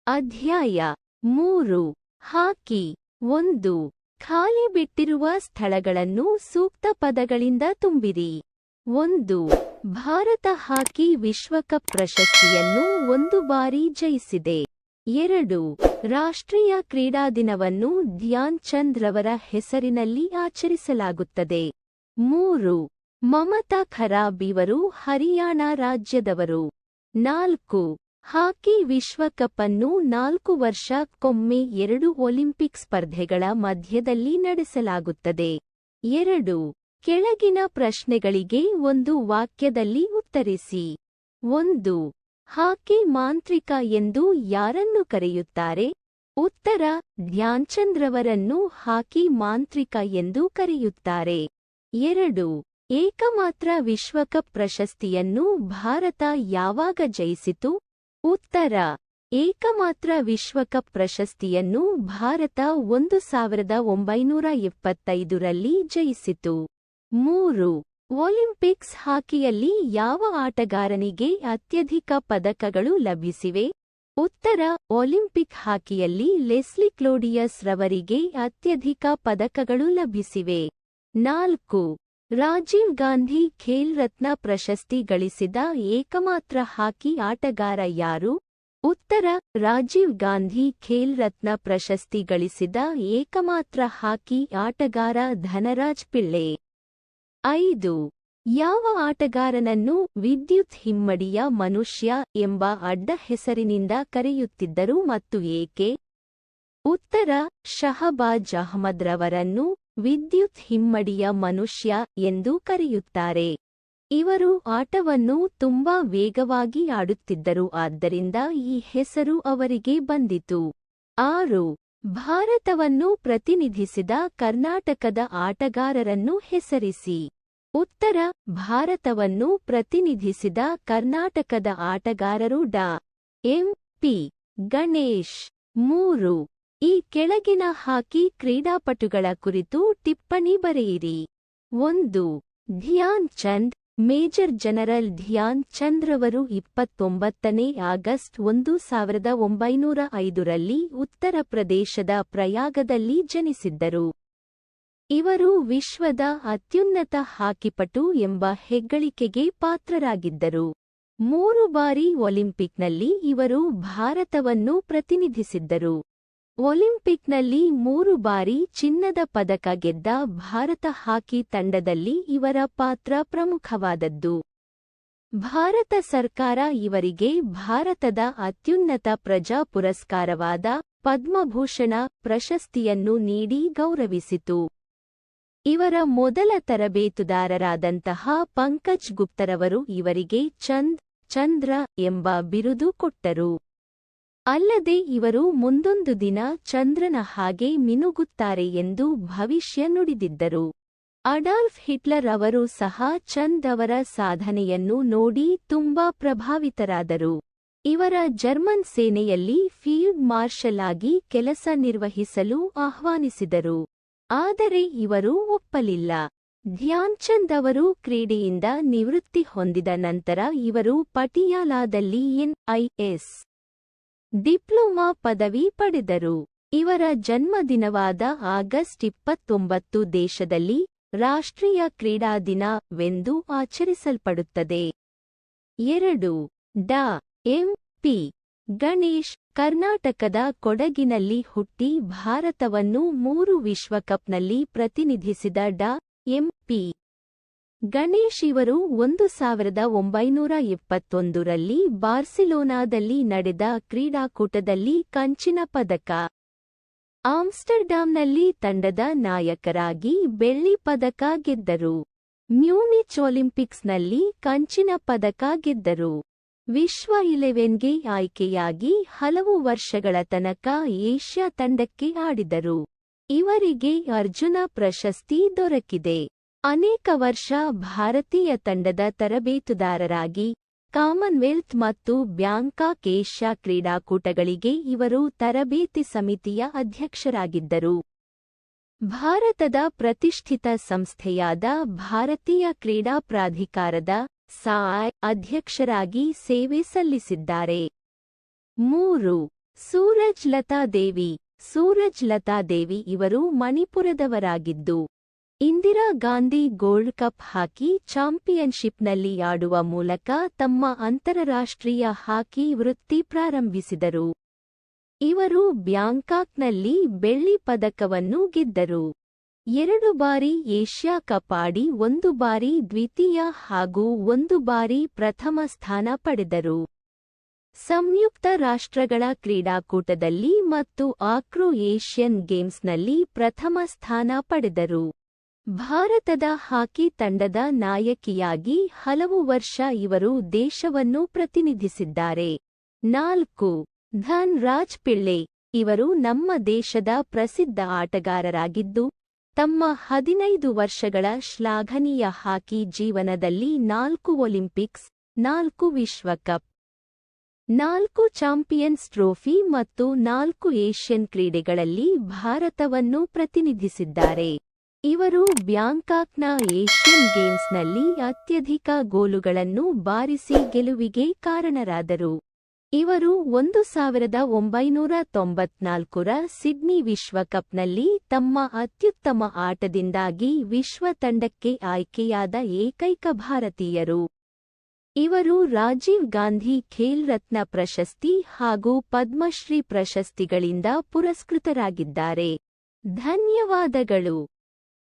ಅಧ್ಯಾಯ 3 ಹಾಕಿ 1 ಖಾಲಿ ಬಿಟ್ಟಿರುವ ಸ್ಥಳಗಳನ್ನು ಸೂಕ್ತ ಪದಗಳಿಂದ ತುಂಬಿರಿ. 1 ಭಾರತ ಹಾಕಿ ವಿಶ್ವಕಪ್ ಪ್ರಶಸ್ತಿಯನ್ನು 1 ಬಾರಿ ಜಯಿಸಿದೆ. 2 ರಾಷ್ಟ್ರೀಯ ಕ್ರೀಡಾ ದಿನವನ್ನು ಧ್ಯಾನ್ ಚಂದ್ ರವರ ಹೆಸರಿನಲ್ಲಿ ಆಚರಿಸಲಾಗುತ್ತದೆ. 3 ಮಮತಾ ಖರಾಬ್ ಇವರು ಹರಿಯಾಣ ರಾಜ್ಯದವರು. 4 ಹಾಕಿ ವಿಶ್ವಕಪ್ ಅನ್ನು 4 ವರ್ಷಕ್ಕೊಮ್ಮೆ 2 ಒಲಿಂಪಿಕ್ ಸ್ಪರ್ಧೆಗಳ ಮಧ್ಯದಲ್ಲಿ ನಡೆಸಲಾಗುತ್ತದೆ. 2 ಕೆಳಗಿನ ಪ್ರಶ್ನೆಗಳಿಗೆ 1 ವಾಕ್ಯದಲ್ಲಿ ಉತ್ತರಿಸಿ. 1 ಹಾಕಿ ಮಾಂತ್ರಿಕ ಎಂದು ಯಾರನ್ನು ಕರೆಯುತ್ತಾರೆ? ಉತ್ತರ: ಧ್ಯಾನ್ಚಂದ್ ರವರನ್ನು ಹಾಕಿ ಮಾಂತ್ರಿಕ ಎಂದು ಕರೆಯುತ್ತಾರೆ. 2 ಏಕಮಾತ್ರ ವಿಶ್ವಕಪ್ ಪ್ರಶಸ್ತಿಯನ್ನು ಭಾರತ ಯಾವಾಗ ಜಯಿಸಿತು? ಉತ್ತರ: ಏಕಮಾತ್ರ ವಿಶ್ವಕಪ್ ಪ್ರಶಸ್ತಿಯನ್ನು ಭಾರತ 1975 ರಲ್ಲಿ ಜಯಿಸಿತು. 3 ಒಲಿಂಪಿಕ್ಸ್ ಹಾಕಿಯಲ್ಲಿ ಯಾವ ಆಟಗಾರನಿಗೆ ಅತ್ಯಧಿಕ ಪದಕಗಳು ಲಭಿಸಿವೆ? ಉತ್ತರ: ಒಲಿಂಪಿಕ್ ಹಾಕಿಯಲ್ಲಿ ಲೆಸ್ಲಿ ಕ್ಲೋಡಿಯಸ್ ರವರಿಗೆ ಅತ್ಯಧಿಕ ಪದಕಗಳು ಲಭಿಸಿವೆ. 4 ರಾಜೀವ್ ಗಾಂಧಿ ಖೇಲ್ ರತ್ನ ಪ್ರಶಸ್ತಿ ಗಳಿಸಿದ ಏಕಮಾತ್ರ ಹಾಕಿ ಆಟಗಾರ ಯಾರು? ಉತ್ತರ: ರಾಜೀವ್ ಗಾಂಧಿ ಖೇಲ್ ರತ್ನ ಪ್ರಶಸ್ತಿ ಗಳಿಸಿದ ಏಕಮಾತ್ರ ಹಾಕಿ ಆಟಗಾರ ಧನರಾಜ್ ಪಿಳ್ಳೆ. 5 ಯಾವ ಆಟಗಾರನನ್ನು ವಿದ್ಯುತ್ ಹಿಮ್ಮಡಿಯ ಮನುಷ್ಯ ಎಂಬ ಅಡ್ಡ ಹೆಸರಿನಿಂದ ಕರೆಯುತ್ತಿದ್ದರು ಮತ್ತು ಏಕೆ? ಉತ್ತರ: ಶಹಬಾಜ್ ಅಹ್ಮದ್ ರವರನ್ನು ವಿದ್ಯುತ್ ಹಿಮ್ಮಡಿಯ ಮನುಷ್ಯ ಎಂದು ಕರೆಯುತ್ತಾರೆ. ಇವರು ಆಟವನ್ನು ತುಂಬಾ ವೇಗವಾಗಿ ಆಡುತ್ತಿದ್ದರು, ಆದ್ದರಿಂದ ಈ ಹೆಸರು ಅವರಿಗೆ ಬಂದಿತು. 6 ಭಾರತವನ್ನು ಪ್ರತಿನಿಧಿಸಿದ ಕರ್ನಾಟಕದ ಆಟಗಾರರನ್ನು ಹೆಸರಿಸಿ. ಉತ್ತರ: ಭಾರತವನ್ನು ಪ್ರತಿನಿಧಿಸಿದ ಕರ್ನಾಟಕದ ಆಟಗಾರರು ಡಾ. ಎಂ. ಪಿ. ಗಣೇಶ್. 3 ಈ ಕೆಳಗಿನ ಹಾಕಿ ಕ್ರೀಡಾಪಟುಗಳ ಕುರಿತು ಟಿಪ್ಪಣಿ ಬರೆಯಿರಿ. 1 ಧ್ಯಾನ್ ಚಂದ್ ಮೇಜರ್ ಜನರಲ್ ಧ್ಯಾನ್ ಚಂದ್ ರವರು 29 ಆಗಸ್ಟ್ 1905 ರಲ್ಲಿ ಉತ್ತರ ಪ್ರದೇಶದ ಪ್ರಯಾಗದಲ್ಲಿ ಜನಿಸಿದ್ದರು. ಇವರು ವಿಶ್ವದ ಅತ್ಯುನ್ನತ ಹಾಕಿಪಟು ಎಂಬ ಹೆಗ್ಗಳಿಕೆಗೆ ಪಾತ್ರರಾಗಿದ್ದರು. 3 ಬಾರಿ ಒಲಿಂಪಿಕ್ನಲ್ಲಿ ಇವರು ಭಾರತವನ್ನು ಪ್ರತಿನಿಧಿಸಿದ್ದರು. ಒಲಿಂಪಿಕ್ನಲ್ಲಿ 3 ಬಾರಿ ಚಿನ್ನದ ಪದಕ ಗೆದ್ದ ಭಾರತ ಹಾಕಿ ತಂಡದಲ್ಲಿ ಇವರ ಪಾತ್ರ ಪ್ರಮುಖವಾದದ್ದು. ಭಾರತ ಸರ್ಕಾರ ಇವರಿಗೆ ಭಾರತದ ಅತ್ಯುನ್ನತ ಪ್ರಜಾ ಪುರಸ್ಕಾರವಾದ ಪದ್ಮಭೂಷಣ ಪ್ರಶಸ್ತಿಯನ್ನು ನೀಡಿ ಗೌರವಿಸಿತು. ಇವರ ಮೊದಲ ತರಬೇತುದಾರರಾದಂತಹ ಪಂಕಜ್ ಗುಪ್ತರವರು ಇವರಿಗೆ ಚಂದ್, ಚಂದ್ರ ಎಂಬ ಬಿರುದು ಕೊಟ್ಟರು. ಅಲ್ಲದೆ ಇವರು ಮುಂದೊಂದು ದಿನ ಚಂದ್ರನ ಹಾಗೆ ಮಿನುಗುತ್ತಾರೆ ಎಂದು ಭವಿಷ್ಯ ನುಡಿದಿದ್ದರು. ಅಡಾಲ್ಫ್ ಹಿಟ್ಲರ್ ಅವರು ಸಹ ಚಂದ್ ಅವರ ಸಾಧನೆಯನ್ನು ನೋಡಿ ತುಂಬಾ ಪ್ರಭಾವಿತರಾದರು. ಇವರ ಜರ್ಮನ್ ಸೇನೆಯಲ್ಲಿ ಫೀಲ್ಡ್ ಮಾರ್ಷಲ್ ಆಗಿ ಕೆಲಸ ನಿರ್ವಹಿಸಲು ಆಹ್ವಾನಿಸಿದರು. ಆದರೆ ಇವರು ಒಪ್ಪಲಿಲ್ಲ. ಧ್ಯಾನ್ಚಂದ್ ಅವರು ಕ್ರೀಡೆಯಿಂದ ನಿವೃತ್ತಿ ಹೊಂದಿದ ನಂತರ ಇವರು ಪಟಿಯಾಲಾದಲ್ಲಿ ಎನ್ಐಎಸ್ ಡಿಪ್ಲೊಮಾ ಪದವಿ ಪಡೆದರು. ಇವರ ಜನ್ಮದಿನವಾದ ಆಗಸ್ಟ್ 29 ದೇಶದಲ್ಲಿ ರಾಷ್ಟ್ರೀಯ ಕ್ರೀಡಾ ದಿನವೆಂದು ಆಚರಿಸಲ್ಪಡುತ್ತದೆ. 2 ಡಾ. ಎಂ. ಪಿ. ಗಣೇಶ್ ಕರ್ನಾಟಕದ ಕೊಡಗಿನಲ್ಲಿ ಹುಟ್ಟಿ ಭಾರತವನ್ನು 3 ವಿಶ್ವಕಪ್ನಲ್ಲಿ ಪ್ರತಿನಿಧಿಸಿದ ಡಾ. ಎಂ. ಪಿ. ಗಣೇಶ್ ಇವರು 1971 ರಲ್ಲಿ ಬಾರ್ಸಿಲೋನಾದಲ್ಲಿ ನಡೆದ ಕ್ರೀಡಾಕೂಟದಲ್ಲಿ ಕಂಚಿನ ಪದಕ, ಆಮ್ಸ್ಟರ್ಡ್ಯಾಮ್ನಲ್ಲಿ ತಂಡದ ನಾಯಕರಾಗಿ ಬೆಳ್ಳಿ ಪದಕ ಗೆದ್ದರು. ಮ್ಯೂನಿಚ್ ಒಲಿಂಪಿಕ್ಸ್ನಲ್ಲಿ ಕಂಚಿನ ಪದಕ ಗೆದ್ದರು. ವಿಶ್ವ 11ಗೆ ಆಯ್ಕೆಯಾಗಿ ಹಲವು ವರ್ಷಗಳ ತನಕ ಏಷ್ಯಾ ತಂಡಕ್ಕೆ ಆಡಿದರು. ಇವರಿಗೆ ಅರ್ಜುನ ಪ್ರಶಸ್ತಿ ದೊರಕಿದೆ. ಅನೇಕ ವರ್ಷ ಭಾರತೀಯ ತಂಡದ ತರಬೇತುದಾರರಾಗಿ ಕಾಮನ್ವೆಲ್ತ್ ಮತ್ತು ಬ್ಯಾಂಕಾಕ್ ಏಷ್ಯಾ ಕ್ರೀಡಾಕೂಟಗಳಿಗೆ ಇವರು ತರಬೇತಿ ಸಮಿತಿಯ ಅಧ್ಯಕ್ಷರಾಗಿದ್ದರು. ಭಾರತದ ಪ್ರತಿಷ್ಠಿತ ಸಂಸ್ಥೆಯಾದ ಭಾರತೀಯ ಕ್ರೀಡಾ ಪ್ರಾಧಿಕಾರದ ಸಾಯ್ ಅಧ್ಯಕ್ಷರಾಗಿ ಸೇವೆ ಸಲ್ಲಿಸಿದ್ದಾರೆ. 3 ಸೂರಜ್ ಲತಾ ದೇವಿ. ಸೂರಜ್ ಲತಾ ದೇವಿ ಇವರು ಮಣಿಪುರದವರಾಗಿದ್ದು Indira Gandhi gold cup hockey ಚಾಂಪಿಯನ್ಶಿಪ್ನಲ್ಲಿ ಆಡುವ ಮೂಲಕ ತಮ್ಮ ಅಂತಾರಾಷ್ಟ್ರೀಯ ಹಾಕಿ ವೃತ್ತಿ ಪ್ರಾರಂಭಿಸಿದರು. ಇವರು ಬ್ಯಾಂಕಾಕ್ನಲ್ಲಿ ಬೆಳ್ಳಿ ಪದಕವನ್ನು ಗೆದ್ದರು. 2 ಬಾರಿ ಏಷ್ಯಾ ಕಪ್ ಆಡಿ 1 ಬಾರಿ ದ್ವಿತೀಯ ಹಾಗೂ 1 ಬಾರಿ ಪ್ರಥಮ ಸ್ಥಾನ ಪಡೆದರು. ಸಂಯುಕ್ತ ರಾಷ್ಟ್ರಗಳ ಕ್ರೀಡಾಕೂಟದಲ್ಲಿ ಮತ್ತು ಆಕ್ರೋ ಏಷ್ಯನ್ ಗೇಮ್ಸ್ನಲ್ಲಿ ಪ್ರಥಮ ಸ್ಥಾನ ಪಡೆದರು. ಭಾರತದ ಹಾಕಿ ತಂಡದ ನಾಯಕಿಯಾಗಿ ಹಲವು ವರ್ಷ ಇವರು ದೇಶವನ್ನು ಪ್ರತಿನಿಧಿಸಿದ್ದಾರೆ. 4. ಧನ್ ರಾಜ್ ಪಿಳ್ಳೆ. ಇವರು ನಮ್ಮ ದೇಶದ ಪ್ರಸಿದ್ಧ ಆಟಗಾರರಾಗಿದ್ದು ತಮ್ಮ 15 ವರ್ಷಗಳ ಶ್ಲಾಘನೀಯ ಹಾಕಿ ಜೀವನದಲ್ಲಿ 4 ಒಲಿಂಪಿಕ್ಸ್, 4 ವಿಶ್ವಕಪ್, 4 ಚಾಂಪಿಯನ್ಸ್ ಟ್ರೋಫಿ ಮತ್ತು 4 ಏಷ್ಯನ್ ಕ್ರೀಡೆಗಳಲ್ಲಿ ಭಾರತವನ್ನು ಪ್ರತಿನಿಧಿಸಿದ್ದಾರೆ. ಇವರು ಬ್ಯಾಂಕಾಕ್ನ ಏಷ್ಯನ್ ಗೇಮ್ಸ್ನಲ್ಲಿ ಅತ್ಯಧಿಕ ಗೋಲುಗಳನ್ನು ಬಾರಿಸಿ ಗೆಲುವಿಗೆ ಕಾರಣರಾದರು. ಇವರು 1994ರ ಸಿಡ್ನಿ ವಿಶ್ವಕಪ್ನಲ್ಲಿ ತಮ್ಮ ಅತ್ಯುತ್ತಮ ಆಟದಿಂದಾಗಿ ವಿಶ್ವ ತಂಡಕ್ಕೆ ಆಯ್ಕೆಯಾದ ಏಕೈಕ ಭಾರತೀಯರು. ಇವರು ರಾಜೀವ್ ಗಾಂಧಿ ಖೇಲ್ ರತ್ನ ಪ್ರಶಸ್ತಿ ಹಾಗೂ ಪದ್ಮಶ್ರೀ ಪ್ರಶಸ್ತಿಗಳಿಂದ ಪುರಸ್ಕೃತರಾಗಿದ್ದಾರೆ. ಧನ್ಯವಾದಗಳು.